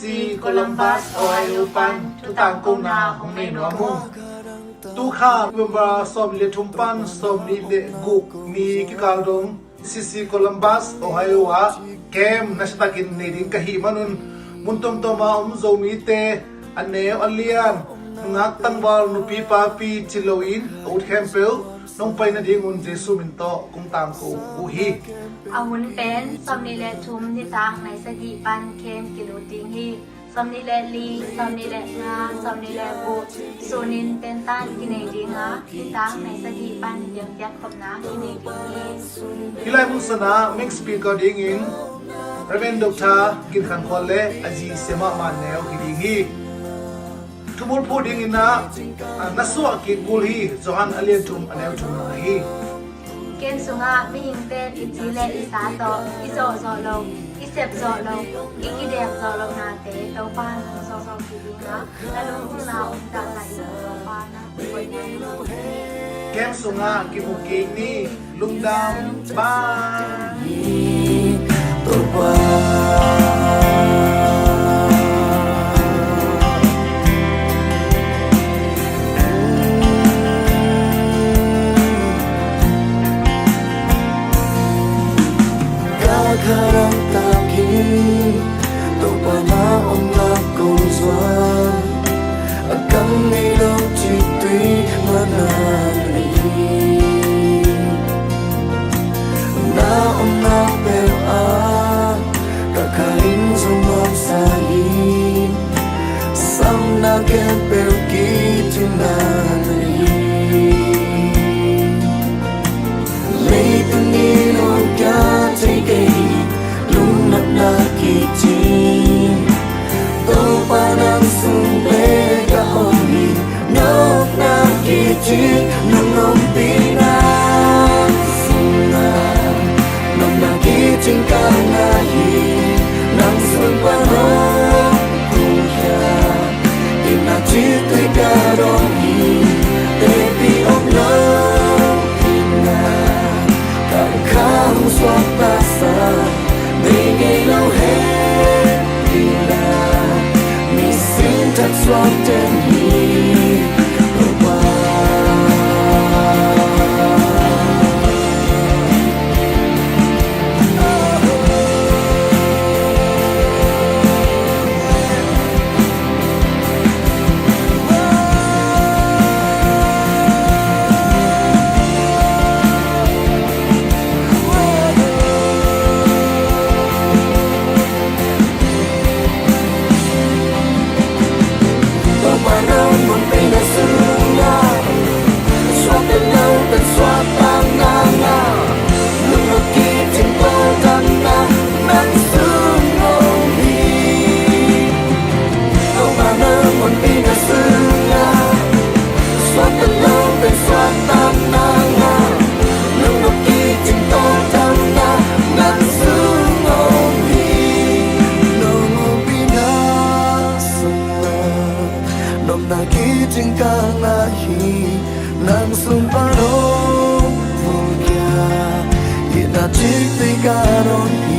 CC Columbus Ohio Pan tutang kong na hong nei no mo tu kha member som le thum pan som ni le gu mi ki kal dong CC Columbus Ohio wa kem na sa takin nei ding kahi manun muntom to ma zo mi te aneo alian ngak tanwal nu pi pa pi chiloin out campel nong pai na ding un jesu min to kung tam ko uhi อาวุนเป็นสมนิเลทุมที่จางในสกีปันเคมกิโลติงฮีสมนิเลลีสมนิเลงาสมนิเลบุสูนินเตนตันกินเนดิงาที่จางในสกีปันยังยักขบนากินเนดิงฮี Hilai musana mix speaker ding in Reverend Dr. Gin Khan Khole aji sema man neo hiding hi Tumul po ding in na naswa ki kul hi Johan alien tum aneo tum na hi เกณฑ์สุงาไม่ยิงเต้นอิจีเลอิสาโตอิโซโซโลอิเซบโซโลอิกิเดมโซโลนาเตโตปานโซโซกิดิงาและลุงนาอุจาไหลโตปานะวันนี้ Kem sunga ki muking ni lungdam ba Karang taki to pa na om na kong zwan akang nilog chitui manani na om na pel a kakain sumam sahi sam na ken pel ki tinani Late nilog ka take na kitin to parang sumbega ongi nok na kitin nang pina suna nang nakitin ka ngahi nang sumpano kuya inachito'y karongi baby of love ina kakang swapasa Bigay lâu hết vì là mình xin thật xoan tên hi qua Nakiting ka lahi ng sumparong vulya Inatik di karon